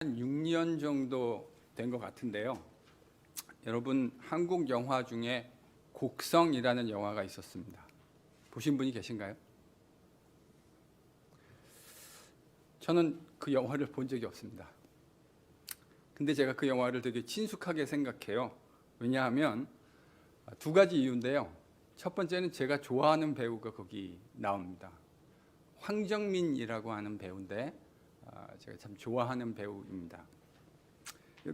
한 6년 정도 된 것 같은데요. 여러분, 한국 영화 중에 곡성이라는 영화가 있었습니다. 보신 분이 계신가요? 저는 그 영화를 본 적이 없습니다. 근데 제가 그 영화를 되게 친숙하게 생각해요. 왜냐하면 두 가지 이유인데요. 첫 번째는 제가 좋아하는 배우가 거기 나옵니다. 황정민이라고 하는 배우인데 제가 참 좋아하는 배우입니다.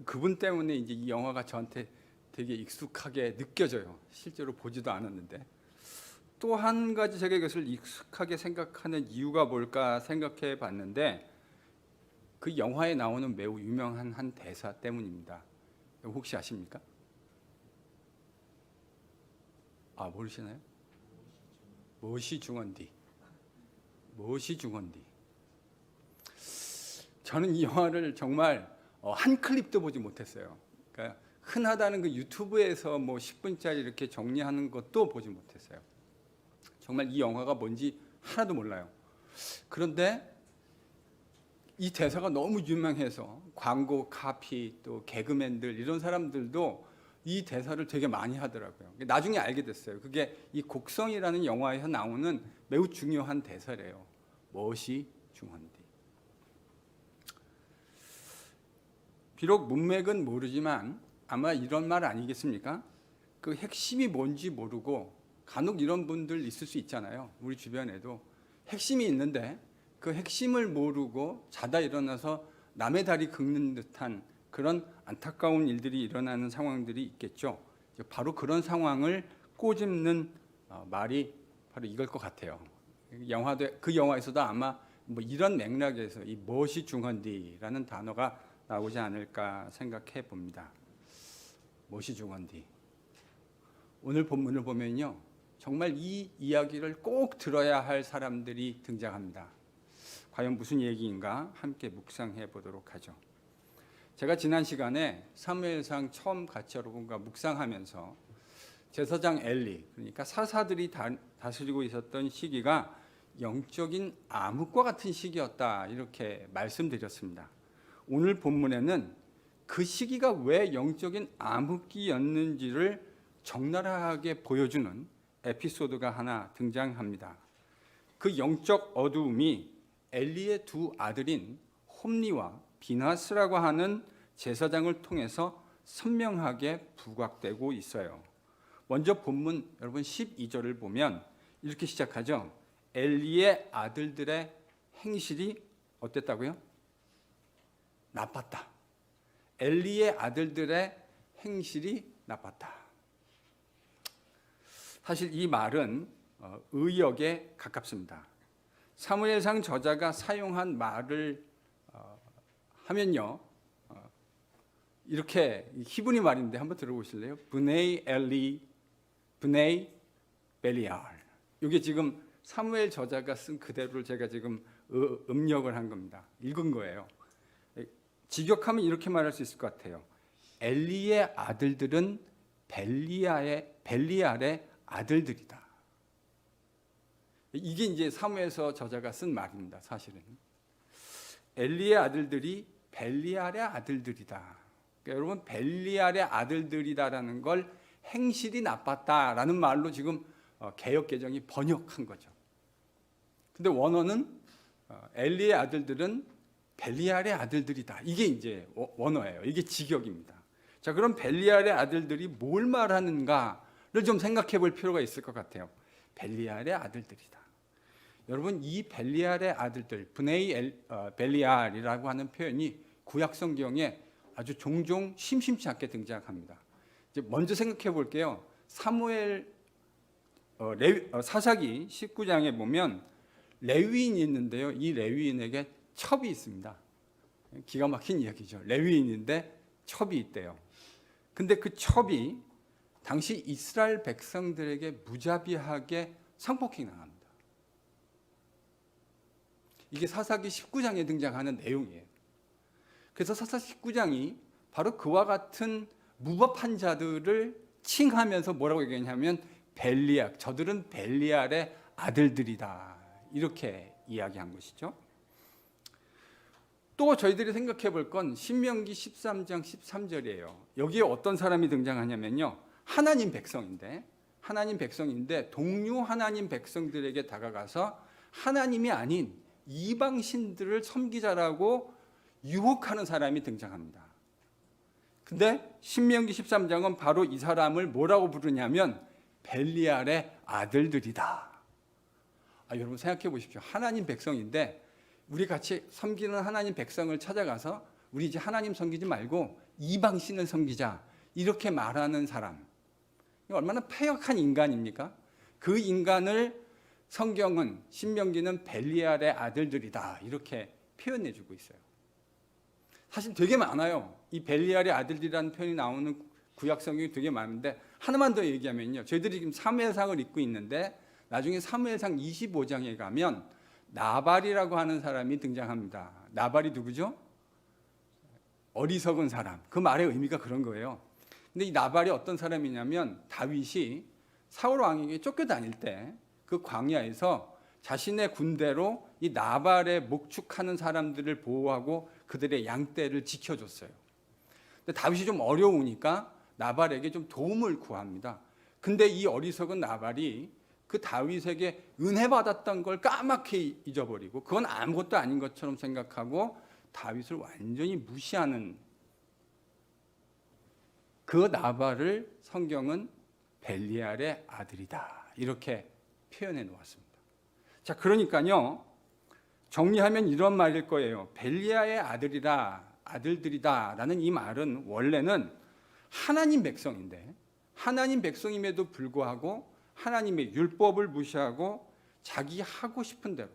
그분 때문에 이제 이 영화가 저한테 되게 익숙하게 느껴져요. 실제로 보지도 않았는데. 또 한 가지 제가 이것을 익숙하게 생각하는 이유가 뭘까 생각해 봤는데 그 영화에 나오는 매우 유명한 한 대사 때문입니다. 혹시 아십니까? 모르시나요? 무엇이 중헌디. 무엇이 중헌디. 저는 이 영화를 정말 한 클립도 보지 못했어요. 그러니까 흔하다는 그 유튜브에서 뭐 10분짜리 이렇게 정리하는 것도 보지 못했어요. 정말 이 영화가 뭔지 하나도 몰라요. 그런데 이 대사가 너무 유명해서 광고 카피 또 개그맨들 이런 사람들도 이 대사를 되게 많이 하더라고요. 나중에 알게 됐어요. 그게 이 곡성이라는 영화에서 나오는 매우 중요한 대사래요. 무엇이 중헌디. 비록 문맥은 모르지만 아마 이런 말 아니겠습니까? 그 핵심이 뭔지 모르고 간혹 이런 분들 있을 수 있잖아요. 우리 주변에도 핵심이 있는데 그 핵심을 모르고 자다 일어나서 남의 다리 긁는 듯한 그런 안타까운 일들이 일어나는 상황들이 있겠죠. 바로 그런 상황을 꼬집는 말이 바로 이걸 것 같아요. 그 영화에서도 아마 뭐 이런 맥락에서 이 무엇이 중헌디라는 단어가 나오지 않을까 생각해 봅니다. 무엇이 중헌디. 오늘 본문을 보면요, 정말 이 이야기를 꼭 들어야 할 사람들이 등장합니다. 과연 무슨 얘기인가 함께 묵상해 보도록 하죠. 제가 지난 시간에 사무엘상 처음 같이 여러분과 묵상하면서 제사장 엘리, 그러니까 사사들이 다스리고 있었던 시기가 영적인 암흑과 같은 시기였다 이렇게 말씀드렸습니다. 오늘 본문에는 그 시기가 왜 영적인 암흑기였는지를 적나라하게 보여주는 에피소드가 하나 등장합니다. 그 영적 어두움이 엘리의 두 아들인 홈리와 비나스라고 하는 제사장을 통해서 선명하게 부각되고 있어요. 먼저 본문 여러분 12절을 보면 이렇게 시작하죠. 엘리의 아들들의 행실이 어땠다고요? 나빴다. 엘리의 아들들의 행실이 나빴다. 사실 이 말은 의역에 가깝습니다. 사무엘상 저자가 사용한 말을 하면요, 이렇게 히브리 말인데 한번 들어보실래요? 브네이 엘리, 브네이 벨리알. 이게 지금 사무엘 저자가 쓴 그대로를 제가 지금 음력을 한 겁니다. 읽은 거예요. 직역하면 이렇게 말할 수 있을 것 같아요. 엘리의 아들들은 벨리알의 아들들이다. 이게 이제 사무엘서 저자가 쓴 말입니다. 사실은 엘리의 아들들이 벨리알의 아들들이다. 그러니까 여러분, 벨리알의 아들들이다라는 걸 행실이 나빴다라는 말로 지금 개역 개정이 번역한 거죠. 근데 원어는 엘리의 아들들은 벨리알의 아들들이다. 이게 이제 원어예요. 이게 직역입니다. 자, 그럼 벨리알의 아들들이 뭘 말하는가를 좀 생각해 볼 필요가 있을 것 같아요. 벨리알의 아들들이다. 여러분, 이 벨리알의 아들들, 벨리알이라고 하는 표현이 구약 성경에 아주 종종 심심치 않게 등장합니다. 이제 먼저 생각해 볼게요. 사무엘 사사기 19장에 보면 레위인이 있는데요. 이 레위인에게 첩이 있습니다. 기가 막힌 이야기죠. 레위인인데 첩이 있대요. 근데 그 첩이 당시 이스라엘 백성들에게 무자비하게 성폭행 당합니다. 이게 사사기 19장에 등장하는 내용이에요. 그래서 사사기 19장이 바로 그와 같은 무법한 자들을 칭하면서 뭐라고 얘기하냐면 벨리알, 저들은 벨리알의 아들들이다. 이렇게 이야기한 것이죠. 또 저희들이 생각해 볼 건 신명기 13장 13절이에요. 여기에 어떤 사람이 등장하냐면요. 하나님 백성인데 동료 하나님 백성들에게 다가가서 하나님이 아닌 이방 신들을 섬기자라고 유혹하는 사람이 등장합니다. 근데 신명기 13장은 바로 이 사람을 뭐라고 부르냐면 벨리알의 아들들이다. 여러분 생각해 보십시오. 하나님 백성인데 우리 같이 섬기는 하나님 백성을 찾아가서 우리 이제 하나님 섬기지 말고 이방 신을 섬기자 이렇게 말하는 사람, 얼마나 패역한 인간입니까? 그 인간을 성경은 신명기는 벨리알의 아들들이다 이렇게 표현해주고 있어요. 사실 되게 많아요. 이 벨리알의 아들들이라는 표현이 나오는 구약 성경이 되게 많은데 하나만 더 얘기하면요. 저희들이 지금 사무엘상을 읽고 있는데 나중에 사무엘상 25장에 가면 나발이라고 하는 사람이 등장합니다. 나발이 누구죠? 어리석은 사람. 그 말의 의미가 그런 거예요. 근데 이 나발이 어떤 사람이냐면 다윗이 사울 왕에게 쫓겨다닐 때 그 광야에서 자신의 군대로 이 나발의 목축하는 사람들을 보호하고 그들의 양떼를 지켜줬어요. 근데 다윗이 좀 어려우니까 나발에게 좀 도움을 구합니다. 근데 이 어리석은 나발이 그 다윗에게 은혜 받았던 걸 까맣게 잊어버리고 그건 아무것도 아닌 것처럼 생각하고 다윗을 완전히 무시하는 그 나발을 성경은 벨리알의 아들이다 이렇게 표현해 놓았습니다. 자, 그러니까요 정리하면 이런 말일 거예요. 벨리알의 아들들이다라는 이 말은 원래는 하나님 백성인데 하나님 백성임에도 불구하고 하나님의 율법을 무시하고 자기 하고 싶은 대로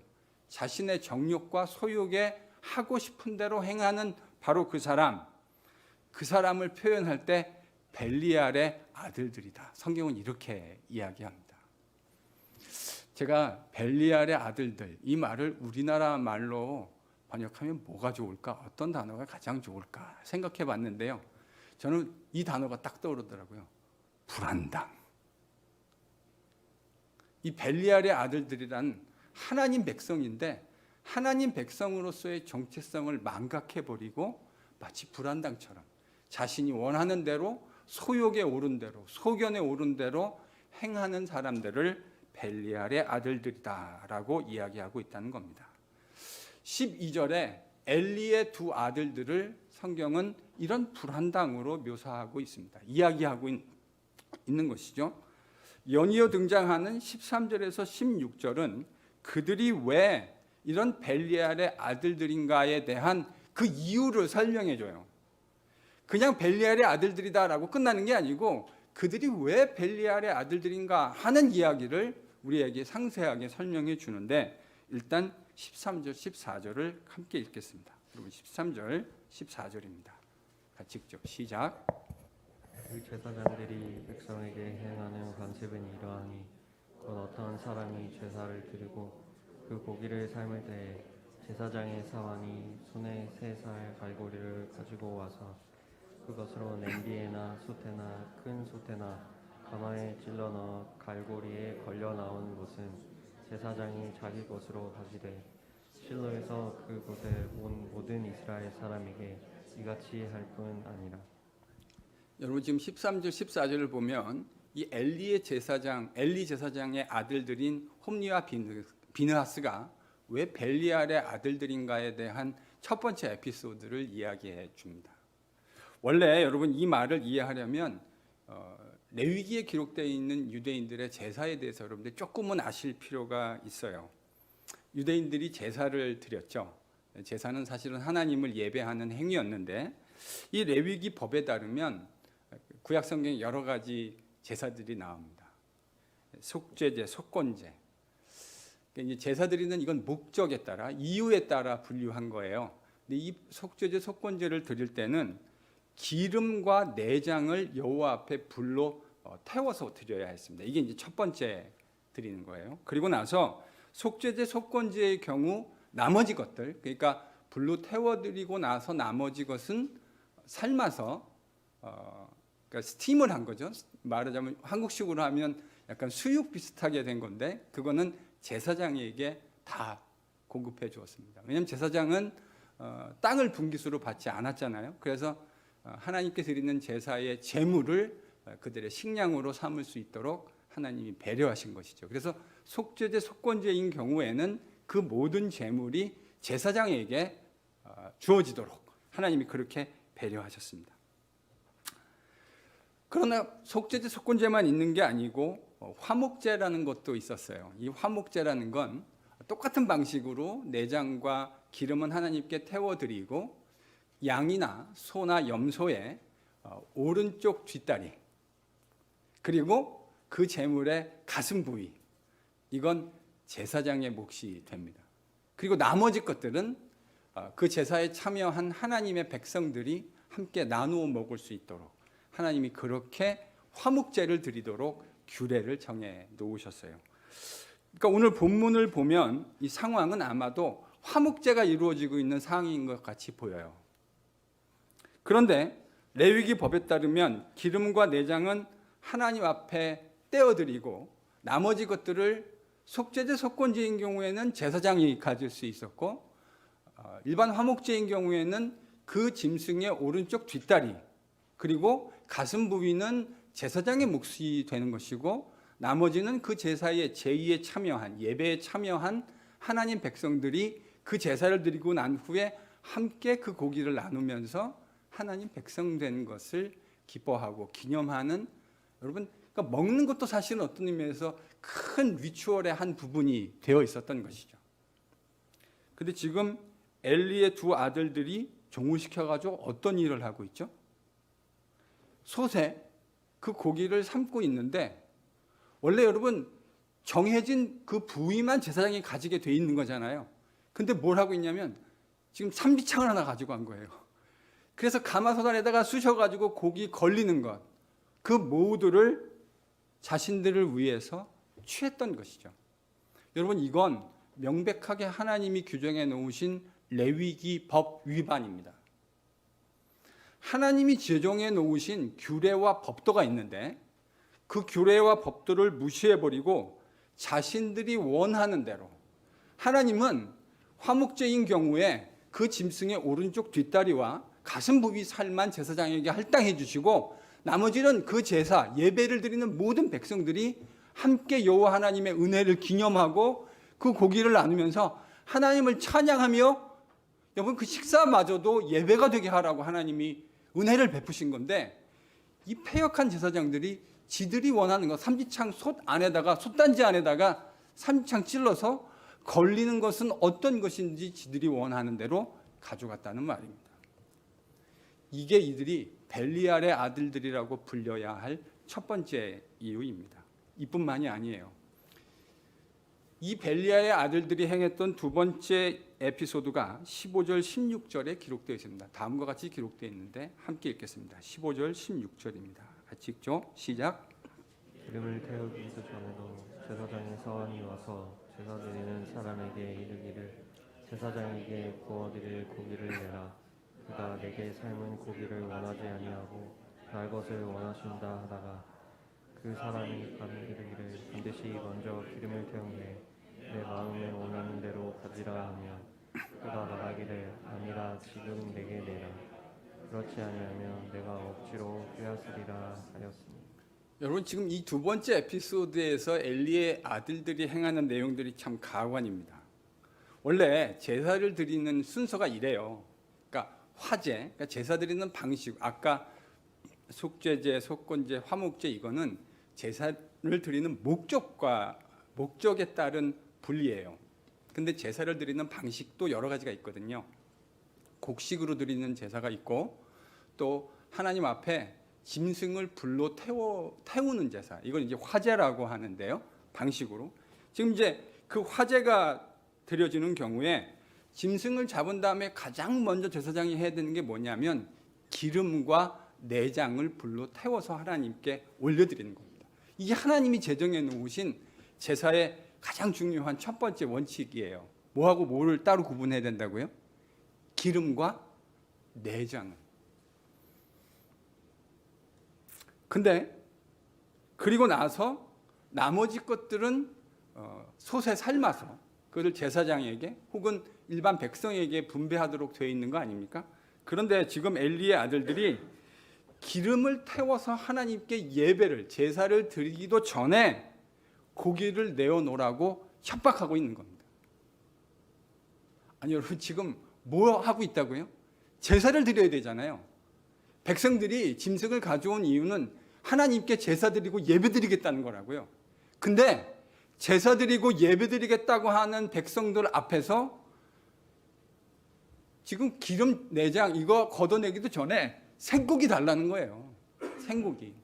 자신의 정욕과 소욕에 하고 싶은 대로 행하는 바로 그 사람을 표현할 때 벨리알의 아들들이다. 성경은 이렇게 이야기합니다. 제가 벨리알의 아들들 이 말을 우리나라 말로 번역하면 뭐가 좋을까? 어떤 단어가 가장 좋을까? 생각해 봤는데요. 저는 이 단어가 딱 떠오르더라고요. 불안당. 이 벨리알의 아들들이란 하나님 백성인데 하나님 백성으로서의 정체성을 망각해버리고 마치 불안당처럼 자신이 원하는 대로 소욕에 오른 대로 소견에 오른 대로 행하는 사람들을 벨리알의 아들들이다라고 이야기하고 있다는 겁니다. 12절에 엘리의 두 아들들을 성경은 이런 불안당으로 묘사하고 있습니다. 이야기하고 있는 것이죠. 연이어 등장하는 13절에서 16절은 그들이 왜 이런 벨리알의 아들들인가에 대한 그 이유를 설명해 줘요. 그냥 벨리알의 아들들이다라고 끝나는 게 아니고 그들이 왜 벨리알의 아들들인가 하는 이야기를 우리에게 상세하게 설명해 주는데 일단 13절, 14절을 함께 읽겠습니다. 여러분 13절, 14절입니다. 같이 읽죠. 시작. 그 제사장들이 백성에게 행하는 관습은 이러하니 곧 어떠한 사람이 제사를 드리고 그 고기를 삶을 때에 제사장의 사환이 손에 3살 갈고리를 가지고 와서 그것으로 냄비에나 솥에나 큰 솥에나 가마에 찔러 넣어 갈고리에 걸려 나온 것은 제사장이 자기 것으로 가지되 실로에서 그곳에 온 모든 이스라엘 사람에게 이같이 할 뿐 아니라. 여러분 지금 13절 14절을 보면 이 엘리 제사장의 아들들인 홈리와 비느하스가 왜 벨리알의 아들들인가에 대한 첫 번째 에피소드를 이야기해 줍니다. 원래 여러분 이 말을 이해하려면 레위기에 기록되어 있는 유대인들의 제사에 대해서 여러분들 조금은 아실 필요가 있어요. 유대인들이 제사를 드렸죠. 제사는 사실은 하나님을 예배하는 행위였는데 이 레위기 법에 따르면 구약 성경에 여러 가지 제사들이 나옵니다. 속죄제, 속건제. 그러니까 이제 제사 드리는 이건 목적에 따라 이유에 따라 분류한 거예요. 근데 이 속죄제, 속건제를 드릴 때는 기름과 내장을 여호와 앞에 불로 태워서 드려야 했습니다. 이게 이제 첫 번째 드리는 거예요. 그리고 나서 속죄제, 속건제의 경우 나머지 것들, 그러니까 불로 태워드리고 나서 나머지 것은 삶아서 그러니까 스팀을 한 거죠. 말하자면 한국식으로 하면 약간 수육 비슷하게 된 건데 그거는 제사장에게 다 공급해 주었습니다. 왜냐하면 제사장은 땅을 분깃으로 받지 않았잖아요. 그래서 하나님께 드리는 제사의 제물을 그들의 식량으로 삼을 수 있도록 하나님이 배려하신 것이죠. 그래서 속죄제, 속건제인 경우에는 그 모든 제물이 제사장에게 주어지도록 하나님이 그렇게 배려하셨습니다. 그러나 속죄제, 속건제만 있는 게 아니고 화목제라는 것도 있었어요. 이 화목제라는 건 똑같은 방식으로 내장과 기름은 하나님께 태워드리고 양이나 소나 염소의 오른쪽 뒷다리 그리고 그 제물의 가슴 부위 이건 제사장의 몫이 됩니다. 그리고 나머지 것들은 그 제사에 참여한 하나님의 백성들이 함께 나누어 먹을 수 있도록 하나님이 그렇게 화목제를 드리도록 규례를 정해 놓으셨어요. 그러니까 오늘 본문을 보면 이 상황은 아마도 화목제가 이루어지고 있는 상황인 것 같이 보여요. 그런데 레위기 법에 따르면 기름과 내장은 하나님 앞에 떼어드리고 나머지 것들을 속죄제, 속건제인 경우에는 제사장이 가질 수 있었고 일반 화목제인 경우에는 그 짐승의 오른쪽 뒷다리 그리고 가슴 부위는 제사장의 몫이 되는 것이고 나머지는 그 제사의 제의에 참여한 예배에 참여한 하나님 백성들이 그 제사를 드리고 난 후에 함께 그 고기를 나누면서 하나님 백성 된 것을 기뻐하고 기념하는 여러분 그러니까 먹는 것도 사실은 어떤 의미에서 큰 리추얼의 한 부분이 되어 있었던 것이죠. 근데 지금 엘리의 두 아들들이 종을 시켜가지고 어떤 일을 하고 있죠? 솥에 그 고기를 삶고 있는데 원래 여러분 정해진 그 부위만 제사장이 가지게 돼 있는 거잖아요. 근데 뭘 하고 있냐면 지금 삼비창을 하나 가지고 간 거예요. 그래서 가마솥 안에다가 쑤셔가지고 고기 걸리는 것, 그 모두를 자신들을 위해서 취했던 것이죠. 여러분 이건 명백하게 하나님이 규정해 놓으신 레위기 법 위반입니다. 하나님이 제정해 놓으신 규례와 법도가 있는데 그 규례와 법도를 무시해버리고 자신들이 원하는 대로 하나님은 화목제인 경우에 그 짐승의 오른쪽 뒷다리와 가슴 부위 살만 제사장에게 할당해 주시고 나머지는 그 제사 예배를 드리는 모든 백성들이 함께 여호와 하나님의 은혜를 기념하고 그 고기를 나누면서 하나님을 찬양하며 여러분 그 식사마저도 예배가 되게 하라고 하나님이 은혜를 베푸신 건데 이 패역한 제사장들이 지들이 원하는 것 삼지창 솥 안에다가 솥단지 안에다가 삼지창 찔러서 걸리는 것은 어떤 것인지 지들이 원하는 대로 가져갔다는 말입니다. 이게 이들이 벨리알의 아들들이라고 불려야 할 첫 번째 이유입니다. 이뿐만이 아니에요. 이 벨리알의 아들들이 행했던 두 번째 에피소드가 15절 16절에 기록되어 있습니다. 다음과 같이 기록되어 있는데 함께 읽겠습니다. 15절 16절입니다. 같이 읽죠. 시작. 기름을 태우기도 전에도 제사장의 서원이 와서 제사 드리는 사람에게 이르기를 제사장에게 구워드릴 고기를 내라. 그가 내게 삶은 고기를 원하지 아니하고 날 것을 원하신다 하다가 그 사람이 감히 이르기를 반드시 먼저 기름을 태우매 내 마음에 원하는 대로 가지라 하면 그가 말하기를 아니라 지금 내게 내라. 그렇지 아니하면 내가 억지로 빼앗으리라 하였습니다. 여러분 지금 이 두 번째 에피소드에서 엘리의 아들들이 행하는 내용들이 참 가관입니다. 원래 제사를 드리는 순서가 이래요. 그러니까 화제, 그러니까 제사 드리는 방식, 아까 속죄제, 속건제, 화목제 이거는 제사를 드리는 목적에 따른 분리예요. 근데 제사를 드리는 방식도 여러 가지가 있거든요. 곡식으로 드리는 제사가 있고 또 하나님 앞에 짐승을 불로 태우는 제사. 이걸 이제 화제라고 하는데요. 방식으로. 지금 이제 그 화제가 드려지는 경우에 짐승을 잡은 다음에 가장 먼저 제사장이 해야 되는 게 뭐냐면 기름과 내장을 불로 태워서 하나님께 올려드리는 겁니다. 이게 하나님이 제정해 놓으신 제사의 가장 중요한 첫 번째 원칙이에요. 뭐하고 뭐를 따로 구분해야 된다고요? 기름과 내장을. 근데 그리고 나서 나머지 것들은 솥에 삶아서 그를 제사장에게 혹은 일반 백성에게 분배하도록 되어 있는 거 아닙니까? 그런데 지금 엘리의 아들들이 기름을 태워서 하나님께 예배를 제사를 드리기도 전에 고기를 내어놓으라고 협박하고 있는 겁니다. 아니 여러분 지금 뭐 하고 있다고요? 제사를 드려야 되잖아요. 백성들이 짐승을 가져온 이유는 하나님께 제사 드리고 예배 드리겠다는 거라고요. 근데 제사 드리고 예배 드리겠다고 하는 백성들 앞에서 지금 기름 내장 이거 걷어내기도 전에 생고기 달라는 거예요. 생고기.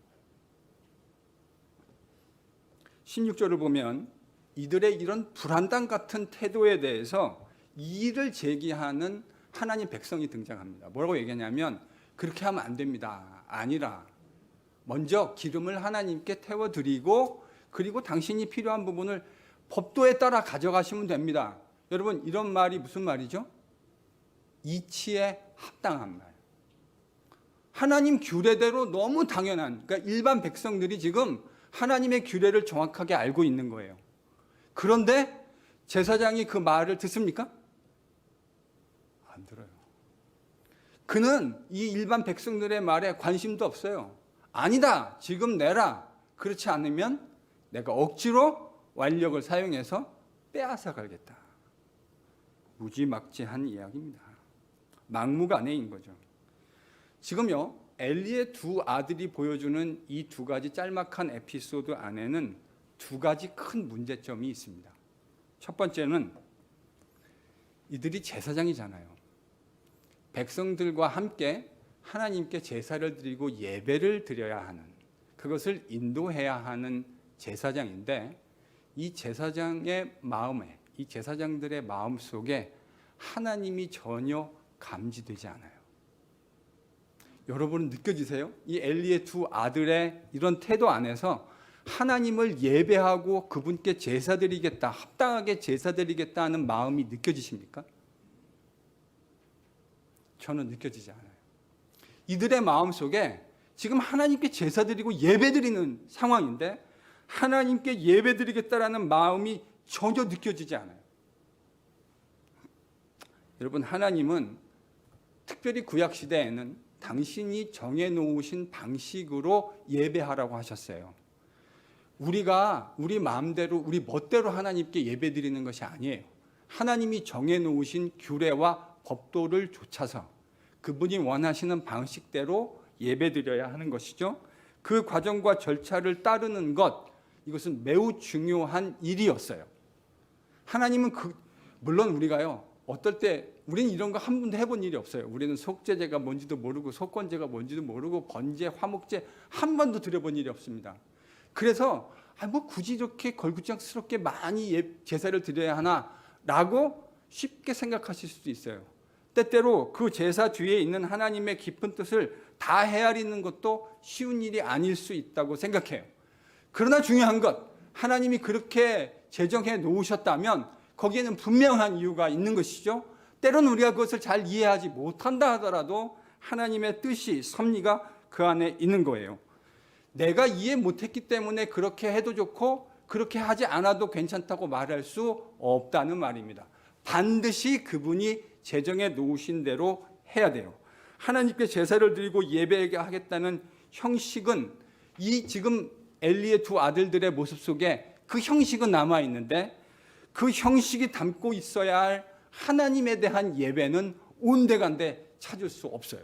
16절을 보면 이들의 이런 불안당 같은 태도에 대해서 이의를 제기하는 하나님 백성이 등장합니다. 뭐라고 얘기하냐면 그렇게 하면 안 됩니다. 아니라 먼저 기름을 하나님께 태워드리고 그리고 당신이 필요한 부분을 법도에 따라 가져가시면 됩니다. 여러분 이런 말이 무슨 말이죠? 이치에 합당한 말. 하나님 규례대로 너무 당연한, 그러니까 일반 백성들이 지금 하나님의 규례를 정확하게 알고 있는 거예요. 그런데 제사장이 그 말을 듣습니까? 안 들어요. 그는 이 일반 백성들의 말에 관심도 없어요. 아니다, 지금 내라. 그렇지 않으면 내가 억지로 완력을 사용해서 빼앗아 가겠다. 무지막지한 이야기입니다. 막무가내인 거죠. 지금요, 엘리의 두 아들이 보여주는 이 두 가지 짤막한 에피소드 안에는 두 가지 큰 문제점이 있습니다. 첫 번째는 이들이 제사장이잖아요. 백성들과 함께 하나님께 제사를 드리고 예배를 드려야 하는, 그것을 인도해야 하는 제사장인데 이 제사장의 마음에, 이 제사장들의 마음 속에 하나님이 전혀 감지되지 않아요. 여러분은 느껴지세요? 이 엘리의 두 아들의 이런 태도 안에서 하나님을 예배하고 그분께 제사드리겠다, 합당하게 제사드리겠다 하는 마음이 느껴지십니까? 저는 느껴지지 않아요. 이들의 마음 속에 지금 하나님께 제사드리고 예배드리는 상황인데 하나님께 예배드리겠다라는 마음이 전혀 느껴지지 않아요. 여러분 하나님은 특별히 구약시대에는 당신이 정해놓으신 방식으로 예배하라고 하셨어요. 우리가 우리 마음대로 우리 멋대로 하나님께 예배드리는 것이 아니에요. 하나님이 정해놓으신 규례와 법도를 좇아서 그분이 원하시는 방식대로 예배드려야 하는 것이죠. 그 과정과 절차를 따르는 것, 이것은 매우 중요한 일이었어요. 하나님은 물론 우리가요, 어떨 때 우리는 이런 거 한 번도 해본 일이 없어요. 우리는 속죄제가 뭔지도 모르고 속건제가 뭔지도 모르고 번제, 화목제 한 번도 드려본 일이 없습니다. 그래서 뭐 굳이 이렇게 걸구작스럽게 많이 제사를 드려야 하나라고 쉽게 생각하실 수도 있어요. 때때로 그 제사 뒤에 있는 하나님의 깊은 뜻을 다 헤아리는 것도 쉬운 일이 아닐 수 있다고 생각해요. 그러나 중요한 것, 하나님이 그렇게 제정해 놓으셨다면 거기에는 분명한 이유가 있는 것이죠. 때로는 우리가 그것을 잘 이해하지 못한다 하더라도 하나님의 뜻이, 섭리가 그 안에 있는 거예요. 내가 이해 못했기 때문에 그렇게 해도 좋고 그렇게 하지 않아도 괜찮다고 말할 수 없다는 말입니다. 반드시 그분이 제정해 놓으신 대로 해야 돼요. 하나님께 제사를 드리고 예배하겠다는 형식은 이 지금 엘리의 두 아들들의 모습 속에 그 형식은 남아 있는데 그 형식이 담고 있어야 할 하나님에 대한 예배는 온데간데 찾을 수 없어요.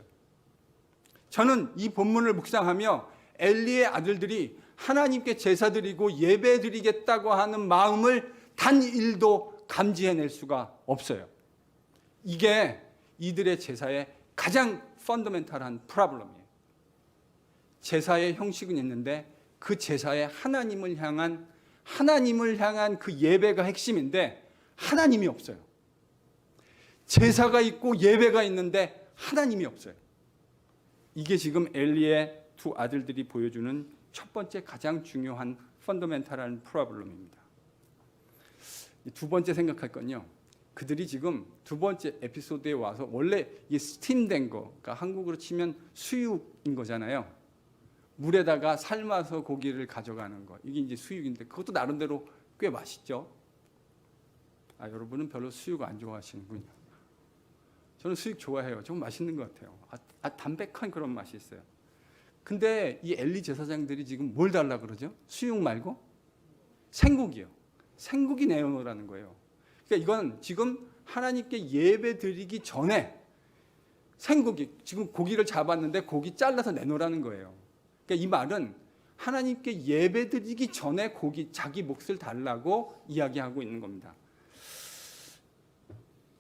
저는 이 본문을 묵상하며 엘리의 아들들이 하나님께 제사드리고 예배드리겠다고 하는 마음을 단 1도 감지해낼 수가 없어요. 이게 이들의 제사의 가장 펀더멘탈한 프로블럼이에요. 제사의 형식은 있는데 그 제사에 하나님을 향한 그 예배가 핵심인데 하나님이 없어요. 제사가 있고 예배가 있는데 하나님이 없어요. 이게 지금 엘리의 두 아들들이 보여주는 첫 번째 가장 중요한 펀더멘탈한 프로블럼입니다. 두 번째 생각할 건요. 그들이 지금 두 번째 에피소드에 와서 원래 이 스팀된 거, 그러니까 한국으로 치면 수육인 거잖아요. 물에다가 삶아서 고기를 가져가는 거. 이게 이제 수육인데 그것도 나름대로 꽤 맛있죠. 여러분은 별로 수육 안 좋아하시는군요. 저는 수육 좋아해요. 좀 맛있는 것 같아요. 담백한 그런 맛이 있어요. 근데 이 엘리 제사장들이 지금 뭘 달라 그러죠? 수육 말고 생고기요. 생고기 내놓으라는 거예요. 그러니까 이건 지금 하나님께 예배 드리기 전에 생고기, 지금 고기를 잡았는데 고기 잘라서 내놓으라는 거예요. 그러니까 이 말은 하나님께 예배 드리기 전에 고기, 자기 몫을 달라고 이야기하고 있는 겁니다.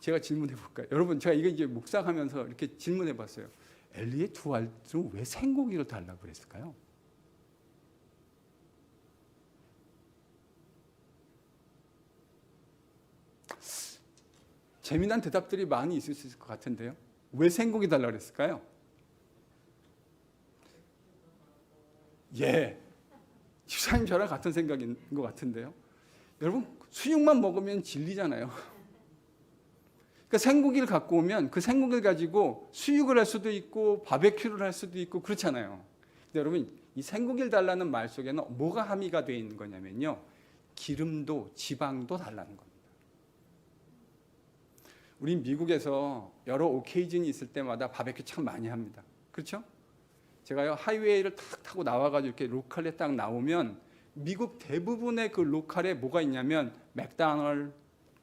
제가 질문해 볼까요? 여러분, 제가 이거 이제 묵상하면서 이렇게 질문해 봤어요. 엘리의 두 아들은 왜 생고기를 달라고 그랬을까요? 재미난 대답들이 많이 있을 수 있을 것 같은데요. 왜 생고기 달라고 그랬을까요? 예, 집사님 저랑 같은 생각인 것 같은데요. 여러분, 수육만 먹으면 질리잖아요. 그러니까 생고기를 갖고 오면 그 생고기를 가지고 수육을 할 수도 있고 바베큐를 할 수도 있고 그렇잖아요. 근데 여러분, 이 생고기를 달라는 말 속에는 뭐가 함의가 되어 있는 거냐면요, 기름도 지방도 달라는 겁니다. 우리 미국에서 여러 오케이전이 있을 때마다 바베큐 참 많이 합니다. 그렇죠? 제가요 하이웨이를 탁 타고 나와가지고 이렇게 로컬에 딱 나오면 미국 대부분의 그 로컬에 뭐가 있냐면 맥도날드,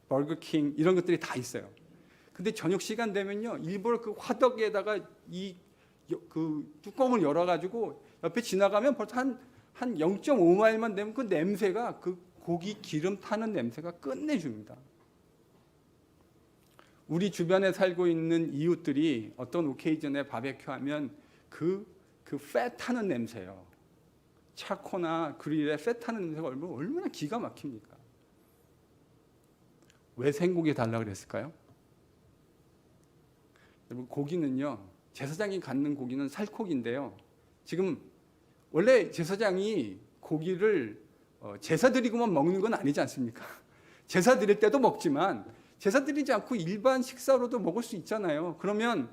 버거킹 이런 것들이 다 있어요. 근데 저녁 시간 되면요 일부러 그 화덕에다가 그 뚜껑을 열어가지고 옆에 지나가면 벌써 한 0.5마일만 되면 그 냄새가 그 고기 기름 타는 냄새가 끝내줍니다. 우리 주변에 살고 있는 이웃들이 어떤 오케이전에 바베큐 하면 그 팻 타는 냄새요. 차코나 그릴에 팻 타는 냄새가 얼마나 기가 막힙니까? 왜 생고기 달라고 그랬을까요? 여러분, 고기는요, 제사장이 갖는 고기는 살코기인데요. 지금 원래 제사장이 고기를 제사 드리고만 먹는 건 아니지 않습니까? 제사 드릴 때도 먹지만 제사 드리지 않고 일반 식사로도 먹을 수 있잖아요. 그러면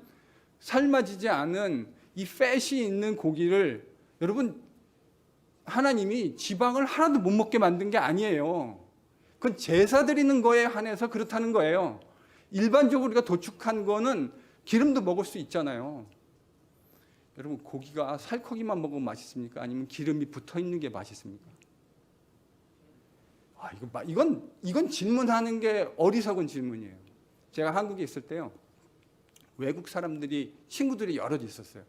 삶아지지 않은 이 팻이 있는 고기를 여러분, 하나님이 지방을 하나도 못 먹게 만든 게 아니에요. 그건 제사 드리는 거에 한해서 그렇다는 거예요. 일반적으로 우리가 도축한 거는 기름도 먹을 수 있잖아요. 여러분, 고기가 살코기만 먹으면 맛있습니까? 아니면 기름이 붙어 있는 게 맛있습니까? 이건 질문하는 게 어리석은 질문이에요. 제가 한국에 있을 때요, 외국 사람들이 친구들이 여럿 있었어요.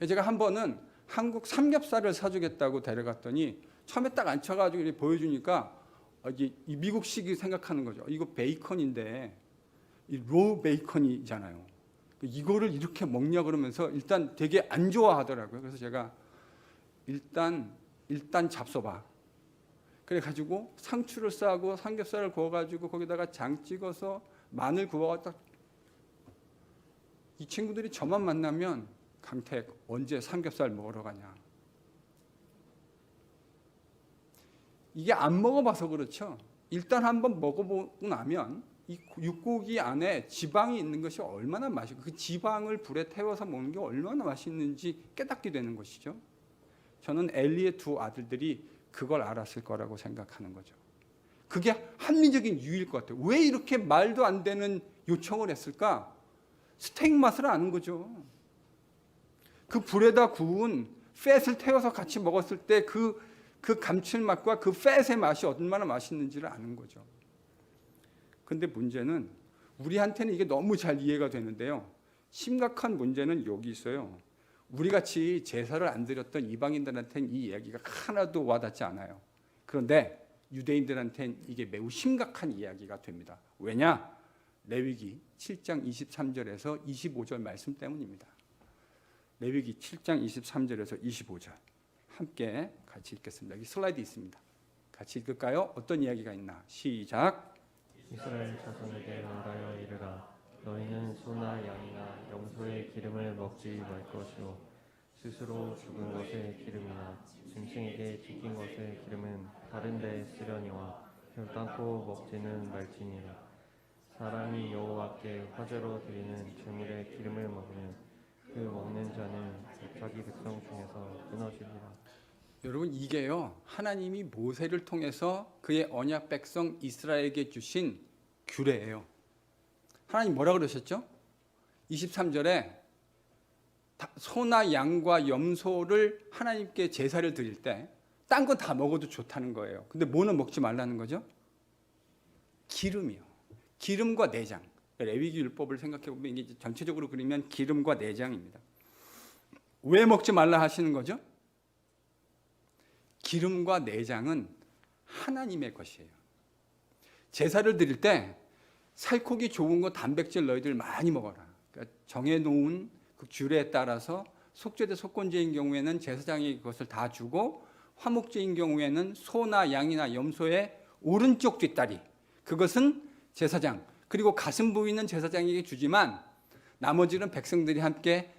제가 한 번은 한국 삼겹살을 사주겠다고 데려갔더니 처음에 딱 앉혀가지고 이렇게 보여주니까 이 미국식이 생각하는 거죠. 이거 베이컨인데 이 로우 베이컨이잖아요. 이거를 이렇게 먹냐 그러면서 일단 되게 안 좋아하더라고요. 그래서 제가 일단 잡숴봐. 그래가지고 상추를 싸고 삼겹살을 구워가지고 거기다가 장 찍어서 마늘 구워가지고 이 친구들이 저만 만나면 강택 언제 삼겹살 먹으러 가냐. 이게 안 먹어봐서 그렇죠. 일단 한번 먹어보고 나면 이 육고기 안에 지방이 있는 것이 얼마나 맛있고 그 지방을 불에 태워서 먹는 게 얼마나 맛있는지 깨닫게 되는 것이죠. 저는 엘리의 두 아들들이 그걸 알았을 거라고 생각하는 거죠. 그게 합리적인 이유일 것 같아요. 왜 이렇게 말도 안 되는 요청을 했을까? 스테이크 맛을 아는 거죠. 그 불에다 구운 팻을 태워서 같이 먹었을 때 그 감칠맛과 그 팻의 맛이 얼마나 맛있는지를 아는 거죠. 근데 문제는 우리한테는 이게 너무 잘 이해가 되는데요. 심각한 문제는 여기 있어요. 우리같이 제사를 안 드렸던 이방인들한테는 이 이야기가 하나도 와닿지 않아요. 그런데 유대인들한테는 이게 매우 심각한 이야기가 됩니다. 왜냐? 레위기 7장 23절에서 25절 말씀 때문입니다. 레위기 7장 23절에서 25절 함께 같이 읽겠습니다. 여기 슬라이드 있습니다. 같이 읽을까요? 어떤 이야기가 있나? 시작. 이스라엘 자손에게 말하여 이르라. 너희는 소나 양이나 염소의 기름을 먹지 말 것이요 스스로 죽은 것의 기름이나 짐승에게 찢긴 것의 기름은 다른 데에 쓰려니와 결단코 먹지는 말지니라. 사람이 여호와께 화제로 드리는 제물의 기름을 먹으면 그 먹는 자는 자기 백성 중에서 끊어지리라. 여러분, 이게요 하나님이 모세를 통해서 그의 언약 백성 이스라엘에게 주신 규례예요. 하나님 뭐라 그러셨죠? 23절에 소나 양과 염소를 하나님께 제사를 드릴 때 딴 건 다 먹어도 좋다는 거예요. 근데 뭐는 먹지 말라는 거죠? 기름이요. 기름과 내장. 레위기 율법을 생각해 보면 이게 전체적으로 그리면 기름과 내장입니다. 왜 먹지 말라 하시는 거죠? 기름과 내장은 하나님의 것이에요. 제사를 드릴 때 살코기 좋은 거 단백질 너희들 많이 먹어라. 그러니까 정해놓은 그 규례에 따라서 속죄대 속건제인 경우에는 제사장이 그것을 다 주고 화목제인 경우에는 소나 양이나 염소의 오른쪽 뒷다리 그것은 제사장 그리고 가슴 부위는 제사장에게 주지만 나머지는 백성들이 함께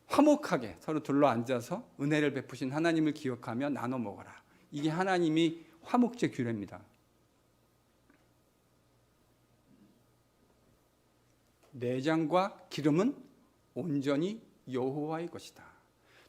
화목하게 서로 둘러앉아서 은혜를 베푸신 하나님을 기억하며 나눠 먹어라. 이게 하나님이 화목제 규례입니다. 내장과 기름은 온전히 여호와의 것이다.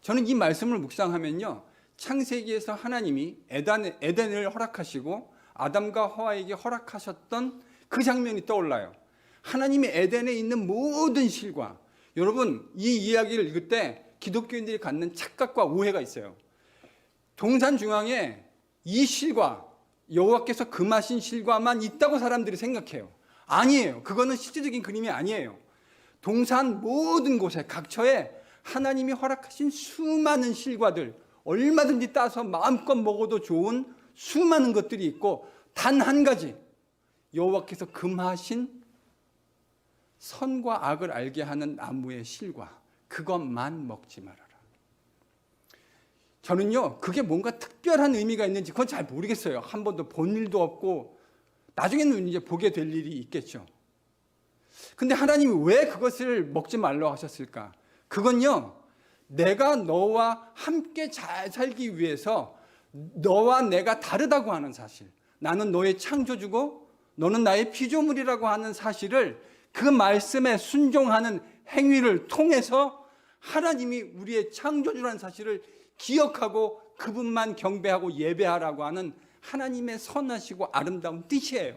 저는 이 말씀을 묵상하면요, 창세기에서 하나님이 에덴을 허락하시고 아담과 하와에게 허락하셨던 그 장면이 떠올라요. 하나님이 에덴에 있는 모든 실과, 여러분 이 이야기를 읽을 때 기독교인들이 갖는 착각과 오해가 있어요. 동산 중앙에 이 실과, 여호와께서 금하신 실과만 있다고 사람들이 생각해요. 아니에요. 그거는 실질적인 그림이 아니에요. 동산 모든 곳에 각처에 하나님이 허락하신 수많은 실과들, 얼마든지 따서 마음껏 먹어도 좋은 수많은 것들이 있고, 단 한 가지 여호와께서 금하신 선과 악을 알게 하는 나무의 실과, 그것만 먹지 말아라. 저는요, 그게 뭔가 특별한 의미가 있는지 그건 잘 모르겠어요. 한 번도 본 일도 없고 나중에는 이제 보게 될 일이 있겠죠. 근데 하나님이 왜 그것을 먹지 말라고 하셨을까? 그건요, 내가 너와 함께 잘 살기 위해서 너와 내가 다르다고 하는 사실, 나는 너의 창조주고 너는 나의 피조물이라고 하는 사실을, 그 말씀에 순종하는 행위를 통해서 하나님이 우리의 창조주라는 사실을 기억하고 그분만 경배하고 예배하라고 하는 하나님의 선하시고 아름다운 뜻이에요.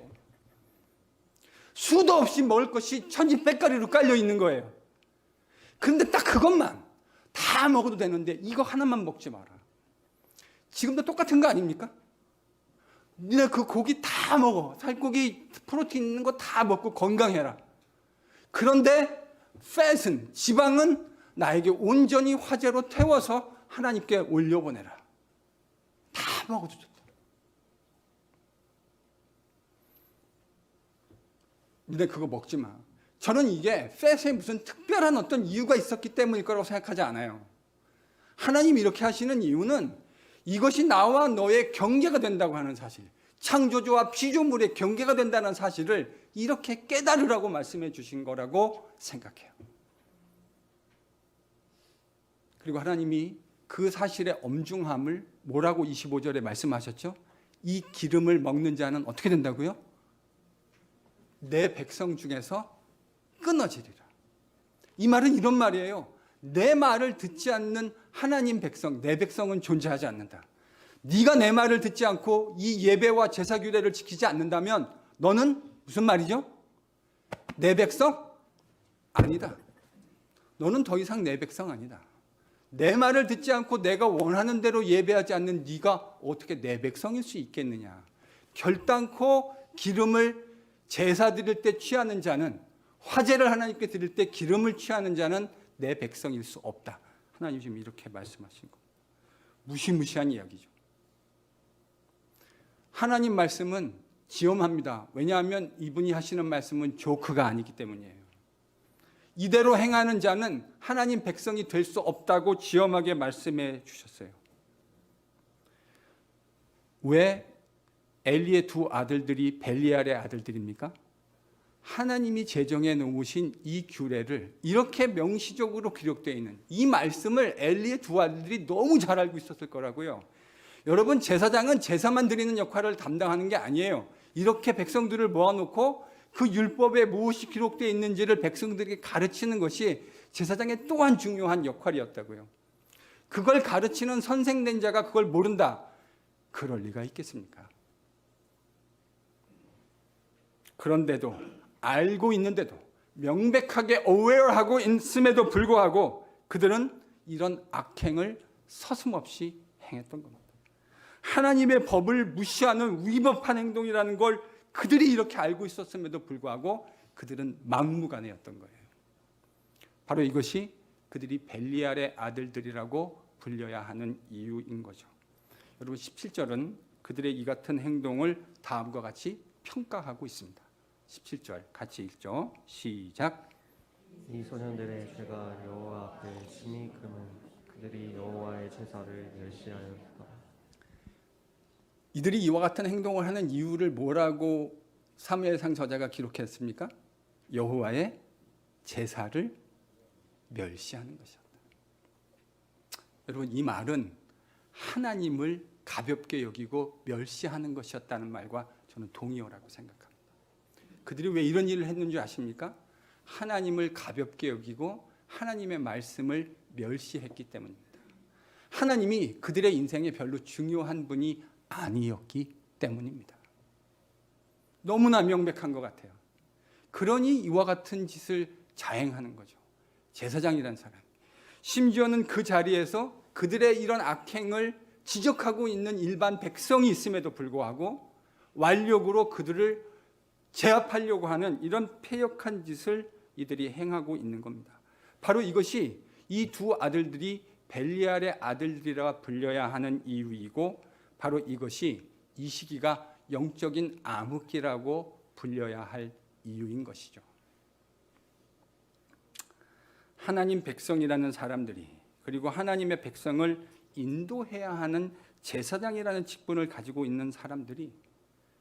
수도 없이 먹을 것이 천지백가리로 깔려 있는 거예요. 그런데 딱 그것만 다 먹어도 되는데 이거 하나만 먹지 마라. 지금도 똑같은 거 아닙니까? 니네 그 고기 다 먹어. 살코기 프로틴 있는 거 다 먹고 건강해라. 그런데 팻은, 지방은 나에게 온전히 화제로 태워서 하나님께 올려보내라. 다 먹어도 좋다. 근데 그거 먹지 마. 저는 이게 팻에 무슨 특별한 어떤 이유가 있었기 때문일 거라고 생각하지 않아요. 하나님이 이렇게 하시는 이유는 이것이 나와 너의 경계가 된다고 하는 사실, 창조주와 피조물의 경계가 된다는 사실을 이렇게 깨달으라고 말씀해 주신 거라고 생각해요. 그리고 하나님이 그 사실의 엄중함을 뭐라고 25절에 말씀하셨죠? 이 기름을 먹는 자는 어떻게 된다고요? 내 백성 중에서 끊어지리라. 이 말은 이런 말이에요. 내 말을 듣지 않는 하나님 백성, 내 백성은 존재하지 않는다. 네가 내 말을 듣지 않고 이 예배와 제사 규례를 지키지 않는다면 너는 무슨 말이죠? 내 백성? 아니다. 너는 더 이상 내 백성 아니다. 내 말을 듣지 않고 내가 원하는 대로 예배하지 않는 네가 어떻게 내 백성일 수 있겠느냐. 결단코 기름을 제사 드릴 때 취하는 자는, 화제를 하나님께 드릴 때 기름을 취하는 자는 내 백성일 수 없다. 하나님 지금 이렇게 말씀하신 거. 무시무시한 이야기죠. 하나님 말씀은 지엄합니다. 왜냐하면 이분이 하시는 말씀은 조크가 아니기 때문이에요. 이대로 행하는 자는 하나님 백성이 될 수 없다고 지엄하게 말씀해 주셨어요. 왜 엘리의 두 아들들이 벨리알의 아들들입니까? 하나님이 제정해 놓으신 이 규례를 이렇게 명시적으로 기록되어 있는 이 말씀을 엘리의 두 아들들이 너무 잘 알고 있었을 거라고요. 여러분, 제사장은 제사만 드리는 역할을 담당하는 게 아니에요. 이렇게 백성들을 모아놓고 그 율법에 무엇이 기록되어 있는지를 백성들에게 가르치는 것이 제사장의 또한 중요한 역할이었다고요. 그걸 가르치는 선생된 자가 그걸 모른다. 그럴 리가 있겠습니까? 그런데도 알고 있는데도 명백하게 aware하고 있음에도 불구하고 그들은 이런 악행을 서슴없이 행했던 겁니다. 하나님의 법을 무시하는 위법한 행동이라는 걸 그들이 이렇게 알고 있었음에도 불구하고 그들은 막무가내였던 거예요. 바로 이것이 그들이 벨리알의 아들들이라고 불려야 하는 이유인 거죠. 여러분 17절은 그들의 이 같은 행동을 다음과 같이 평가하고 있습니다. 17절 같이 읽죠. 시작. 이 소년들의 죄가 여호와 앞에 심히 크면 그들이 여호와의 제사를 멸시하였다. 이들이 이와 같은 행동을 하는 이유를 뭐라고 사무엘상 저자가 기록했습니까? 여호와의 제사를 멸시하는 것이었다. 여러분 이 말은 하나님을 가볍게 여기고 멸시하는 것이었다는 말과 저는 동의어라고 생각합니다. 그들이 왜 이런 일을 했는 줄 아십니까? 하나님을 가볍게 여기고 하나님의 말씀을 멸시했기 때문입니다. 하나님이 그들의 인생에 별로 중요한 분이 아니었기 때문입니다. 너무나 명백한 것 같아요. 그러니 이와 같은 짓을 자행하는 거죠. 제사장이라는 사람. 심지어는 그 자리에서 그들의 이런 악행을 지적하고 있는 일반 백성이 있음에도 불구하고 완력으로 그들을 제압하려고 하는 이런 패역한 짓을 이들이 행하고 있는 겁니다. 바로 이것이 이 두 아들들이 벨리알의 아들들이라 불려야 하는 이유이고 바로 이것이 이 시기가 영적인 암흑기라고 불려야 할 이유인 것이죠. 하나님 백성이라는 사람들이 그리고 하나님의 백성을 인도해야 하는 제사장이라는 직분을 가지고 있는 사람들이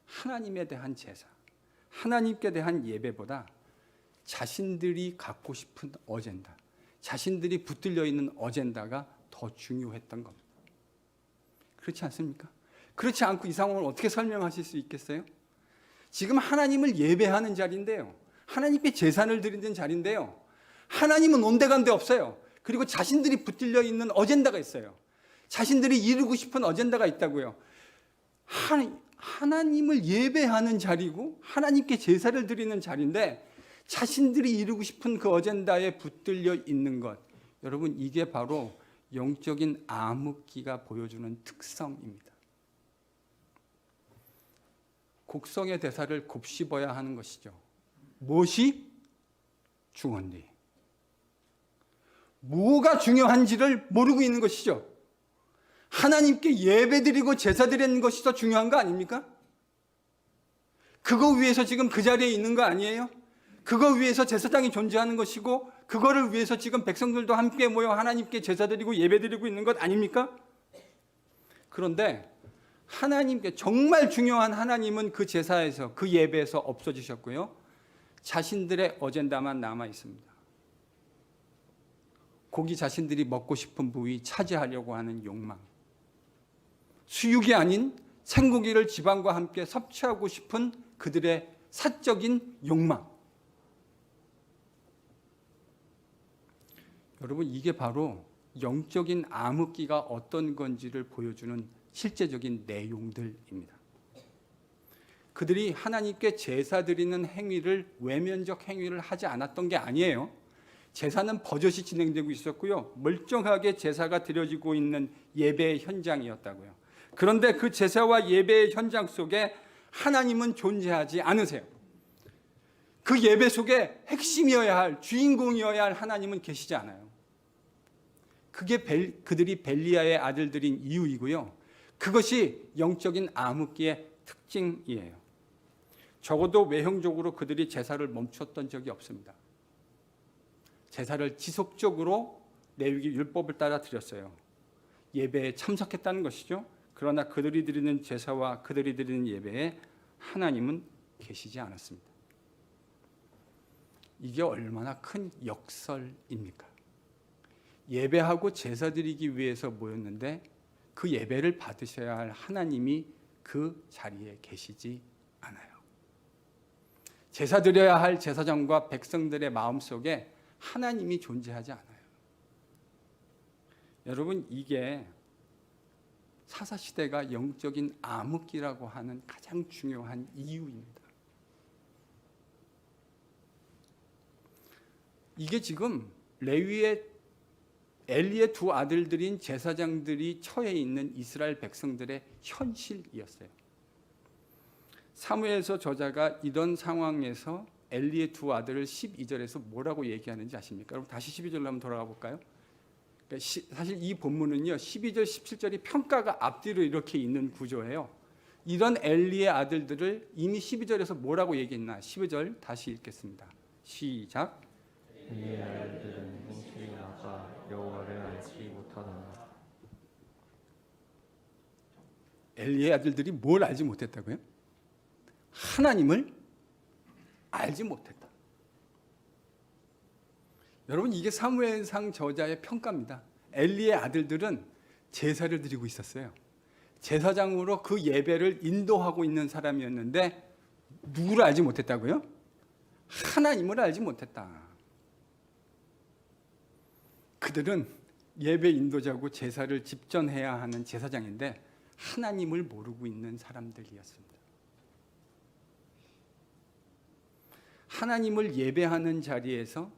하나님에 대한 제사, 하나님께 대한 예배보다 자신들이 갖고 싶은 어젠다, 자신들이 붙들려 있는 어젠다가 더 중요했던 겁니다. 그렇지 않습니까? 그렇지 않고 이 상황을 어떻게 설명하실 수 있겠어요? 지금 하나님을 예배하는 자리인데요. 하나님께 제사를 드리는 자리인데요. 하나님은 온데간데 없어요. 그리고 자신들이 붙들려 있는 어젠다가 있어요. 자신들이 이루고 싶은 어젠다가 있다고요. 하나님을 예배하는 자리고 하나님께 제사를 드리는 자리인데 자신들이 이루고 싶은 그 어젠다에 붙들려 있는 것. 여러분 이게 바로 영적인 암흑기가 보여주는 특성입니다. 곡성의 대사를 곱씹어야 하는 것이죠. 무엇이 중요한지, 뭐가 중요한지를 모르고 있는 것이죠. 하나님께 예배드리고 제사드리는 것이 더 중요한 거 아닙니까? 그거 위해서 지금 그 자리에 있는 거 아니에요? 그거 위해서 제사장이 존재하는 것이고 그거를 위해서 지금 백성들도 함께 모여 하나님께 제사드리고 예배드리고 있는 것 아닙니까? 그런데 하나님께 정말 중요한 하나님은 그 제사에서 그 예배에서 없어지셨고요. 자신들의 어젠다만 남아 있습니다. 고기 자신들이 먹고 싶은 부위 차지하려고 하는 욕망. 수육이 아닌 생고기를 지방과 함께 섭취하고 싶은 그들의 사적인 욕망. 여러분 이게 바로 영적인 암흑기가 어떤 건지를 보여주는 실제적인 내용들입니다. 그들이 하나님께 제사 드리는 행위를 외면적 행위를 하지 않았던 게 아니에요. 제사는 버젓이 진행되고 있었고요. 멀쩡하게 제사가 드려지고 있는 예배의 현장이었다고요. 그런데 그 제사와 예배의 현장 속에 하나님은 존재하지 않으세요. 그 예배 속에 핵심이어야 할, 주인공이어야 할 하나님은 계시지 않아요. 그게 그들이 벨리알의 아들들인 이유이고요. 그것이 영적인 암흑기의 특징이에요. 적어도 외형적으로 그들이 제사를 멈췄던 적이 없습니다. 제사를 지속적으로 레위기 율법을 따라 드렸어요. 예배에 참석했다는 것이죠. 그러나 그들이 드리는 제사와 그들이 드리는 예배에 하나님은 계시지 않았습니다. 이게 얼마나 큰 역설입니까? 예배하고 제사 드리기 위해서 모였는데 그 예배를 받으셔야 할 하나님이 그 자리에 계시지 않아요. 제사 드려야 할 제사장과 백성들의 마음속에 하나님이 존재하지 않아요. 여러분 이게 사사시대가 영적인 암흑기라고 하는 가장 중요한 이유입니다. 이게 지금 레위의 엘리의 두 아들들인 제사장들이 처해 있는 이스라엘 백성들의 현실이었어요. 사무엘서 저자가 이런 상황에서 엘리의 두 아들을 12절에서 뭐라고 얘기하는지 아십니까? 여러분 다시 12절로 한번 돌아가 볼까요? 그러니까 사실 이 본문은요 12절 17절이 평가가 앞뒤로 이렇게 있는 구조예요. 이런 엘리의 아들들을 이미 12절에서 뭐라고 얘기했나? 12절 다시 읽겠습니다. 시작. 이의 아들들은 행실이 나가 여호와를 알지 못하더라. 엘리의 아들들이 뭘 알지 못했다고요? 하나님을 알지 못했다. 여러분 이게 사무엘상 저자의 평가입니다. 엘리의 아들들은 제사를 드리고 있었어요. 제사장으로 그 예배를 인도하고 있는 사람이었는데 누구를 알지 못했다고요? 하나님을 알지 못했다. 그들은 예배 인도자고 제사를 집전해야 하는 제사장인데 하나님을 모르고 있는 사람들이었습니다. 하나님을 예배하는 자리에서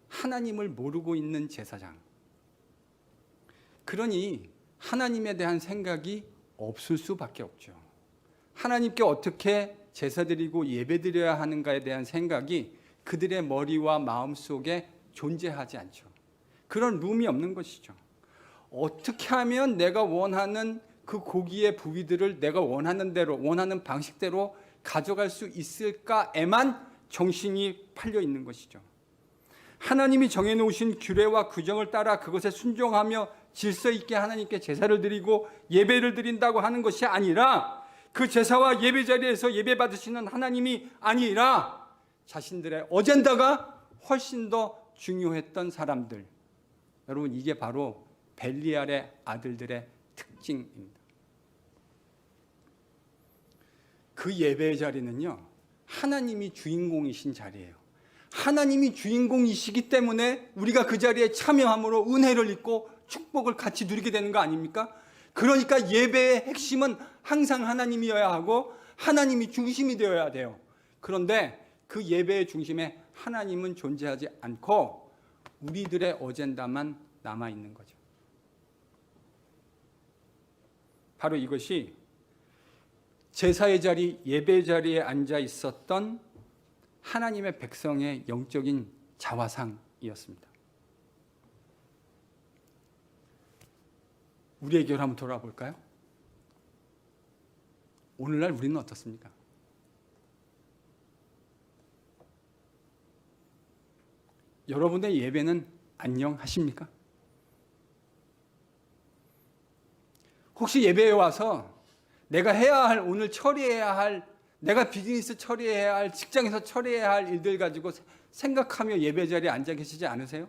하나님을 모르고 있는 제사장. 그러니 하나님에 대한 생각이 없을 수밖에 없죠. 하나님께 어떻게 제사 드리고 예배 드려야 하는가에 대한 생각이 그들의 머리와 마음 속에 존재하지 않죠. 그런 룸이 없는 것이죠. 어떻게 하면 내가 원하는 그 고기의 부위들을 내가 원하는 대로, 원하는 방식대로 가져갈 수 있을까에만 정신이 팔려 있는 것이죠. 하나님이 정해놓으신 규례와 규정을 따라 그것에 순종하며 질서 있게 하나님께 제사를 드리고 예배를 드린다고 하는 것이 아니라 그 제사와 예배 자리에서 예배 받으시는 하나님이 아니라 자신들의 어젠다가 훨씬 더 중요했던 사람들. 여러분 이게 바로 벨리알의 아들들의 특징입니다. 그 예배의 자리는요 하나님이 주인공이신 자리예요. 하나님이 주인공이시기 때문에 우리가 그 자리에 참여함으로 은혜를 입고 축복을 같이 누리게 되는 거 아닙니까? 그러니까 예배의 핵심은 항상 하나님이어야 하고 하나님이 중심이 되어야 돼요. 그런데 그 예배의 중심에 하나님은 존재하지 않고 우리들의 어젠다만 남아있는 거죠. 바로 이것이 제사의 자리, 예배의 자리에 앉아 있었던 하나님의 백성의 영적인 자화상이었습니다. 우리에게로 한번 돌아볼까요? 오늘날 우리는 어떻습니까? 여러분의 예배는 안녕하십니까? 혹시 예배에 와서 내가 해야 할, 오늘 처리해야 할, 내가 비즈니스 처리해야 할, 직장에서 처리해야 할 일들 가지고 생각하며 예배 자리에 앉아 계시지 않으세요?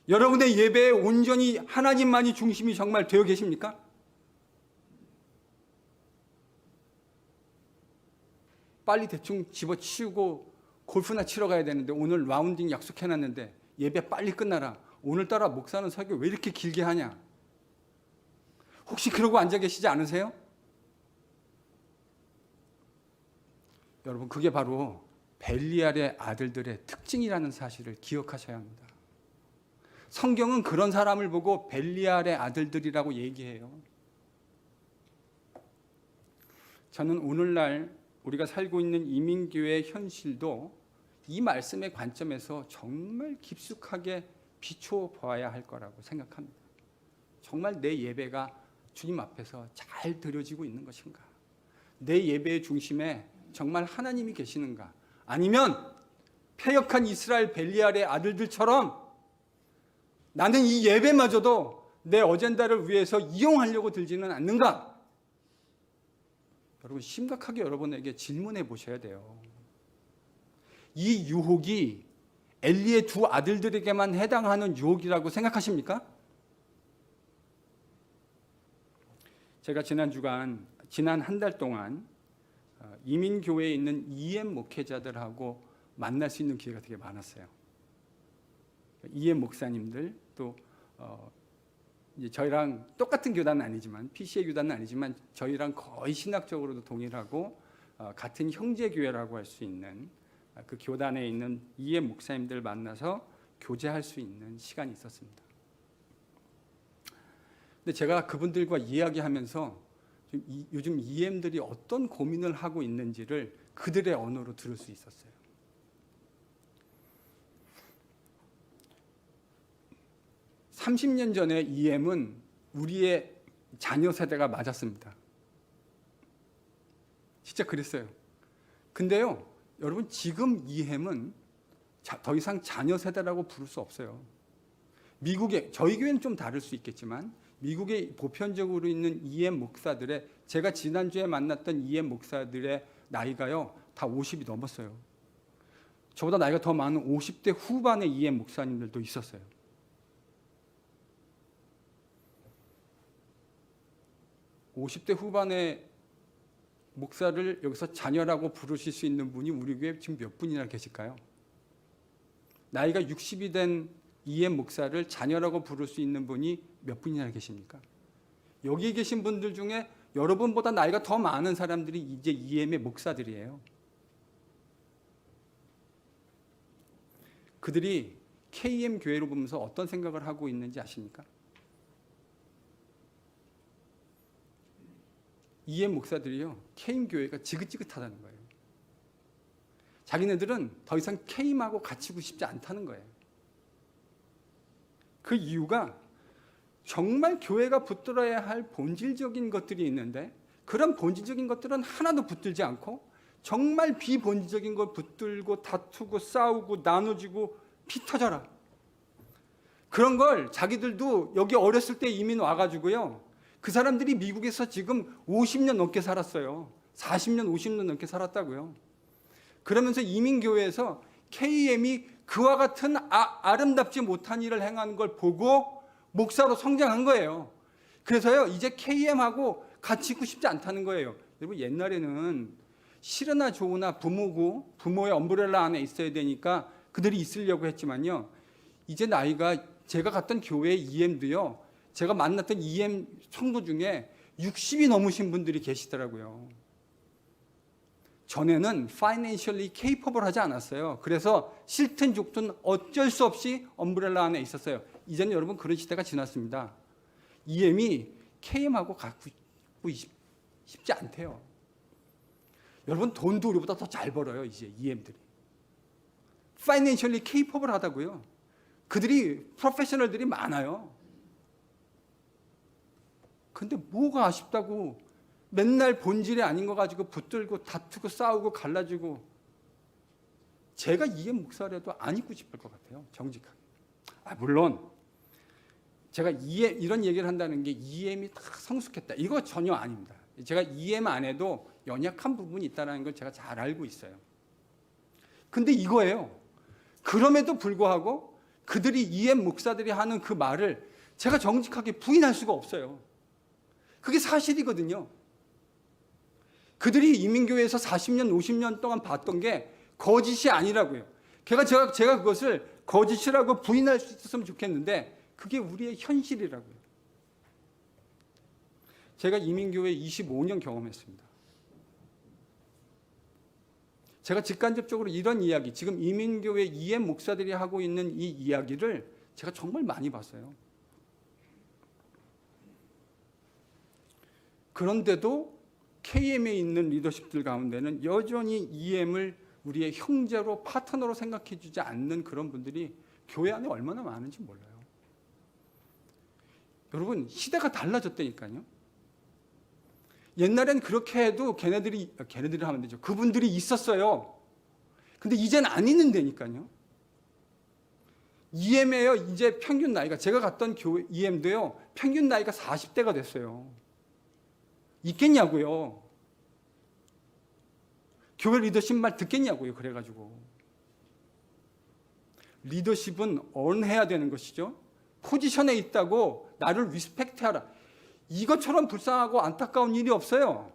여러분의 예배에 온전히 하나님만이 중심이 정말 되어 계십니까? 빨리 대충 집어치우고 골프나 치러 가야 되는데 오늘 라운딩 약속해놨는데 예배 빨리 끝나라. 오늘따라 목사는 설교 왜 이렇게 길게 하냐? 혹시 그러고 앉아 계시지 않으세요? 여러분 그게 바로 벨리알의 아들들의 특징이라는 사실을 기억하셔야 합니다. 성경은 그런 사람을 보고 벨리알의 아들들이라고 얘기해요. 저는 오늘날 우리가 살고 있는 이민교회의 현실도 이 말씀의 관점에서 정말 깊숙하게 비춰봐야 할 거라고 생각합니다. 정말 내 예배가 주님 앞에서 잘 드려지고 있는 것인가? 내 예배의 중심에 정말 하나님이 계시는가? 아니면 패역한 이스라엘 벨리알의 아들들처럼 나는 이 예배마저도 내 어젠다를 위해서 이용하려고 들지는 않는가? 여러분 심각하게 여러분에게 질문해 보셔야 돼요. 이 유혹이 엘리의 두 아들들에게만 해당하는 유혹이라고 생각하십니까? 제가 지난 한 달 동안 이민교회에 있는 EM 목회자들하고 만날 수 있는 기회가 되게 많았어요. EM 목사님들 또 이제 저희랑 똑같은 교단은 아니지만 PCA 교단은 아니지만 저희랑 거의 신학적으로도 동일하고 같은 형제 교회라고 할 수 있는 그 교단에 있는 EM 목사님들 만나서 교제할 수 있는 시간이 있었습니다. 근데 제가 그분들과 이야기하면서 요즘 EM들이 어떤 고민을 하고 있는지를 그들의 언어로 들을 수 있었어요. (30년) 전에 EM은 우리의 자녀 세대가 맞았습니다. 진짜 그랬어요. 근데요, 여러분, 지금 EM은 더 이상 자녀 세대라고 부를 수 없어요. 미국의, 저희 교회는 좀 다를 수 있겠지만 미국에 보편적으로 있는 EM 목사들의, 제가 지난주에 만났던 EM 목사들의 나이가요 다 50이 넘었어요. 저보다 나이가 더 많은 50대 후반의 EM 목사님들도 있었어요. (50대) 후반의 목사를 여기서 자녀라고 부르실 수 있는 분이 우리 교회에 지금 몇 분이나 계실까요? 나이가 60이 된 EM 목사를 자녀라고 부를 수 있는 분이 몇 분이나 계십니까? 여기 계신 분들 중에 여러분보다 나이가 더 많은 사람들이 이제 EM의 목사들이에요. 그들이 KM 교회를 보면서 어떤 생각을 하고 있는지 아십니까? EM 목사들이요, KM 교회가 지긋지긋하다는 거예요. 자기네들은 더 이상 KM하고 갇히고 싶지 않다는 거예요. 그 이유가 정말 교회가 붙들어야 할 본질적인 것들이 있는데 그런 본질적인 것들은 하나도 붙들지 않고 정말 비본질적인 걸 붙들고 다투고 싸우고 나눠지고 피 터져라. 그런 걸 자기들도 여기 어렸을 때 이민 와가지고요, 그 사람들이 미국에서 지금 50년 넘게 살았어요. 40년, 50년 넘게 살았다고요. 그러면서 이민교회에서 KM이 그와 같은 아름답지 못한 일을 행하는 걸 보고 목사로 성장한 거예요. 그래서요, 이제 KM하고 같이 있고 싶지 않다는 거예요. 여러분, 옛날에는 싫으나 좋으나 부모고 부모의 엄브렐라 안에 있어야 되니까 그들이 있으려고 했지만요, 이제 나이가, 제가 갔던 교회 EM도요, 제가 만났던 EM 성도 중에 60이 넘으신 분들이 계시더라고요. 전에는 financially capable 하지 않았어요. 그래서 싫든 좋든 어쩔 수 없이 엄브렐라 안에 있었어요. 이제는 여러분 그런 시대가 지났습니다. EM이 KM하고 갖고 싶지 않대요. 여러분, 돈도 우리보다 더 잘 벌어요. 이제 EM들이 financially capable 하다고요. 그들이 프로페셔널들이 많아요. 근데 뭐가 아쉽다고 맨날 본질이 아닌 거 가지고 붙들고 다투고 싸우고 갈라지고. 제가 EM 목사라도 안 있고 싶을 것 같아요, 정직하게. 물론 제가 이런 얘기를 한다는 게 EM이 다 성숙했다, 이거 전혀 아닙니다. 제가 EM 안에도 연약한 부분이 있다는 걸 제가 잘 알고 있어요. 근데 이거예요. 그럼에도 불구하고 그들이 EM 목사들이 하는 그 말을 제가 정직하게 부인할 수가 없어요. 그게 사실이거든요. 그들이 이민교회에서 40년, 50년 동안 봤던 게 거짓이 아니라고요. 제가 그것을 거짓이라고 부인할 수 있었으면 좋겠는데 그게 우리의 현실이라고요. 제가 이민교회 25년 경험했습니다. 제가 직간접적으로 이런 이야기, 지금 이민교회 EM 목사들이 하고 있는 이 이야기를 제가 정말 많이 봤어요. 그런데도 KM에 있는 리더십들 가운데는 여전히 EM을 우리의 형제로 파트너로 생각해 주지 않는 그런 분들이 교회 안에 얼마나 많은지 몰라요. 여러분, 시대가 달라졌다니까요. 옛날엔 그렇게 해도 걔네들이 하면 되죠. 그분들이 있었어요. 근데 이제는 안 있는다니까요. EM에요, 이제 평균 나이가, 제가 갔던 교회 EM도요, 평균 나이가 40대가 됐어요. 있겠냐고요. 교회 리더십 말 듣겠냐고요. 그래가지고 리더십은 언해야 되는 것이죠. 포지션에 있다고 나를 리스펙트하라, 이것처럼 불쌍하고 안타까운 일이 없어요.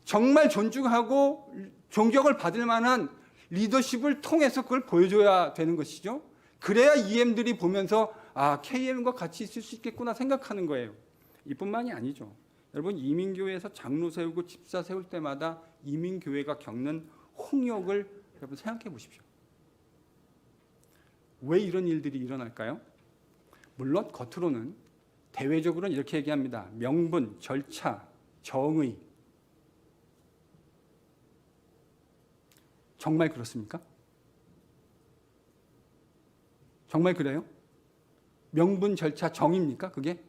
정말 존중하고 존경을 받을 만한 리더십을 통해서 그걸 보여줘야 되는 것이죠. 그래야 EM들이 보면서 KM과 같이 있을 수 있겠구나 생각하는 거예요. 이뿐만이 아니죠. 여러분, 이민교회에서 장로 세우고 집사 세울 때마다 이민교회가 겪는 홍역을 여러분 생각해 보십시오. 왜 이런 일들이 일어날까요? 물론 겉으로는 대외적으로는 이렇게 얘기합니다. 명분, 절차, 정의. 정말 그렇습니까? 정말 그래요? 명분, 절차, 정의입니까? 그게?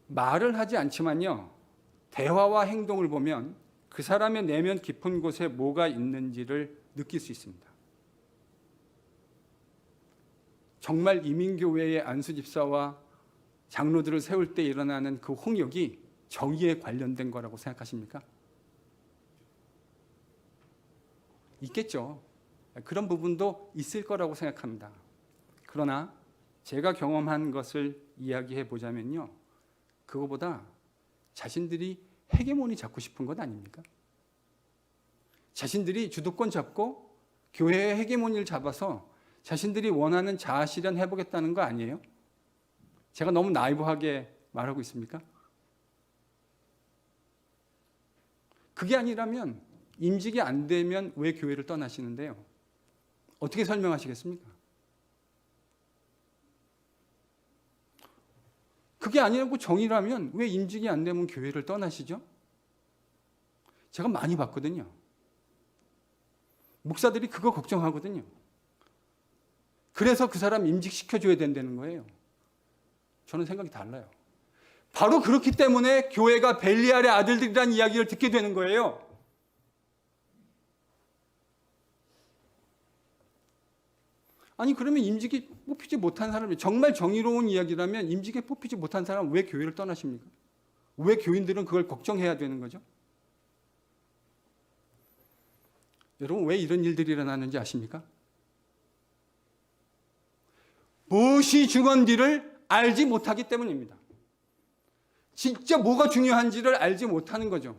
말을 하지 않지만요. 대화와 행동을 보면 그 사람의 내면 깊은 곳에 뭐가 있는지를 느낄 수 있습니다. 정말 이민교회의 안수집사와 장로들을 세울 때 일어나는 그 홍역이 정의에 관련된 거라고 생각하십니까? 있겠죠. 그런 부분도 있을 거라고 생각합니다. 그러나 제가 경험한 것을 이야기해 보자면요. 그거보다 자신들이 헤게모니 잡고 싶은 것 아닙니까? 자신들이 주도권 잡고 교회의 헤게모니를 잡아서 자신들이 원하는 자아 실현 해보겠다는 거 아니에요? 제가 너무 나이브하게 말하고 있습니까? 그게 아니라면 임직이 안 되면 왜 교회를 떠나시는데요? 어떻게 설명하시겠습니까? 그게 아니라고 정의라면 왜 임직이 안 되면 교회를 떠나시죠? 제가 많이 봤거든요. 목사들이 그거 걱정하거든요. 그래서 그 사람 임직시켜줘야 된다는 거예요. 저는 생각이 달라요. 바로 그렇기 때문에 교회가 벨리알의 아들들이라는 이야기를 듣게 되는 거예요. 아니 그러면 임직이 뽑히지 못한 사람이 정말 정의로운 이야기라면 임직에 뽑히지 못한 사람은 왜 교회를 떠나십니까? 왜 교인들은 그걸 걱정해야 되는 거죠? 여러분 왜 이런 일들이 일어나는지 아십니까? 무엇이 중요한지를 알지 못하기 때문입니다. 진짜 뭐가 중요한지를 알지 못하는 거죠.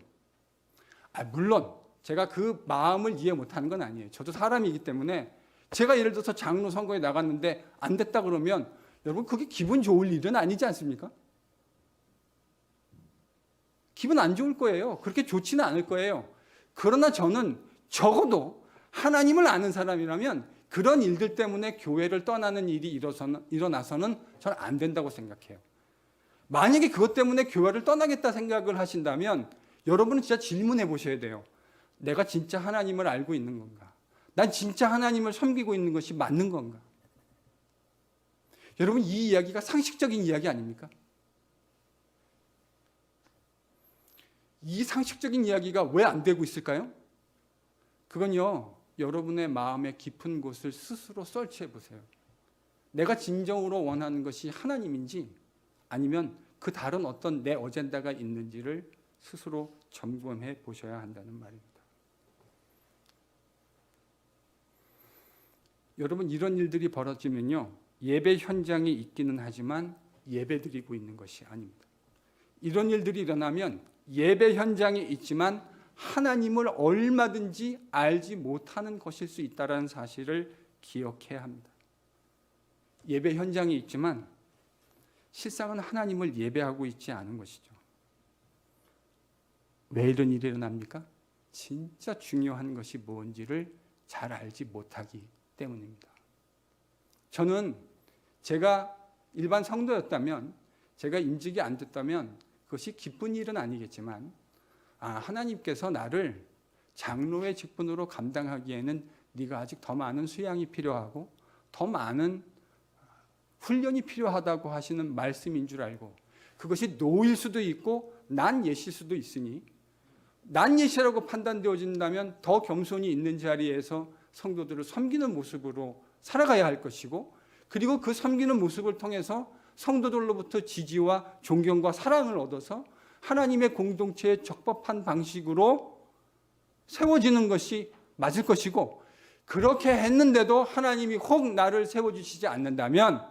물론 제가 그 마음을 이해 못하는 건 아니에요. 저도 사람이기 때문에 제가 예를 들어서 장로 선거에 나갔는데 안 됐다 그러면 여러분 그게 기분 좋을 일은 아니지 않습니까? 기분 안 좋을 거예요. 그렇게 좋지는 않을 거예요. 그러나 저는 적어도 하나님을 아는 사람이라면 그런 일들 때문에 교회를 떠나는 일이 일어나서는 저는 안 된다고 생각해요. 만약에 그것 때문에 교회를 떠나겠다 생각을 하신다면 여러분은 진짜 질문해 보셔야 돼요. 내가 진짜 하나님을 알고 있는 건가? 난 진짜 하나님을 섬기고 있는 것이 맞는 건가? 여러분 이 이야기가 상식적인 이야기 아닙니까? 이 상식적인 이야기가 왜 안 되고 있을까요? 그건요, 여러분의 마음의 깊은 곳을 스스로 설치해 보세요. 내가 진정으로 원하는 것이 하나님인지 아니면 그 다른 어떤 내 어젠다가 있는지를 스스로 점검해 보셔야 한다는 말입니다. 여러분 이런 일들이 벌어지면요, 예배 현장에 있기는 하지만 예배 드리고 있는 것이 아닙니다. 이런 일들이 일어나면 예배 현장에 있지만 하나님을 얼마든지 알지 못하는 것일 수 있다는 사실을 기억해야 합니다. 예배 현장에 있지만 실상은 하나님을 예배하고 있지 않은 것이죠. 왜 이런 일이 일어납니까? 진짜 중요한 것이 뭔지를 잘 알지 못하기 때문입니다. 저는 제가 일반 성도였다면, 제가 임직이 안 됐다면 그것이 기쁜 일은 아니겠지만 하나님께서 나를 장로의 직분으로 감당하기에는 네가 아직 더 많은 수양이 필요하고 더 많은 훈련이 필요하다고 하시는 말씀인 줄 알고, 그것이 노일 수도 있고 난 예시일 수도 있으니 난 예시라고 판단되어진다면 더 겸손히 있는 자리에서 성도들을 섬기는 모습으로 살아가야 할 것이고, 그리고 그 섬기는 모습을 통해서 성도들로부터 지지와 존경과 사랑을 얻어서 하나님의 공동체에 적법한 방식으로 세워지는 것이 맞을 것이고, 그렇게 했는데도 하나님이 혹 나를 세워주시지 않는다면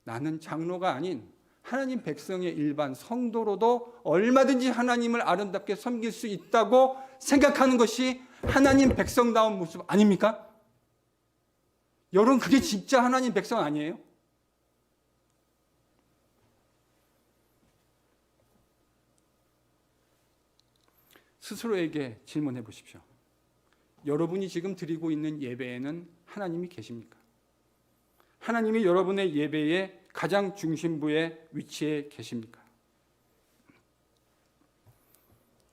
나는 장로가 아닌 하나님 백성의 일반 성도로도 얼마든지 하나님을 아름답게 섬길 수 있다고 생각하는 것이 하나님 백성다운 모습 아닙니까? 여러분 그게 진짜 하나님 백성 아니에요? 스스로에게 질문해 보십시오. 여러분이 지금 드리고 있는 예배에는 하나님이 계십니까? 하나님이 여러분의 예배의 가장 중심부에 위치해 계십니까?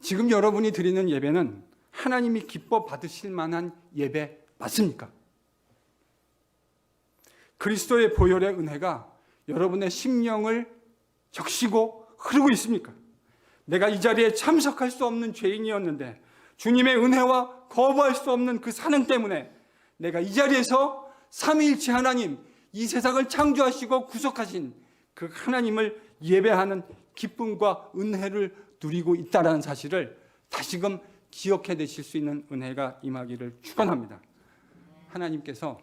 지금 여러분이 드리는 예배는 하나님이 기뻐 받으실 만한 예배 맞습니까? 그리스도의 보혈의 은혜가 여러분의 심령을 적시고 흐르고 있습니까? 내가 이 자리에 참석할 수 없는 죄인이었는데 주님의 은혜와 거부할 수 없는 그 사랑 때문에 내가 이 자리에서 삼위일체 하나님, 이 세상을 창조하시고 구속하신 그 하나님을 예배하는 기쁨과 은혜를 누리고 있다는 사실을 다시금 기억해내실 수 있는 은혜가 임하기를 축원합니다. 하나님께서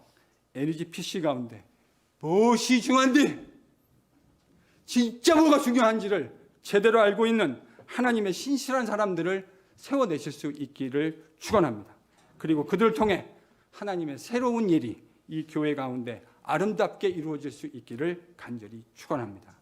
LGPC 가운데 무엇이 중요한지, 진짜 뭐가 중요한지를 제대로 알고 있는 하나님의 신실한 사람들을 세워내실 수 있기를 축원합니다. 그리고 그들을 통해 하나님의 새로운 일이 이 교회 가운데 아름답게 이루어질 수 있기를 간절히 축원합니다.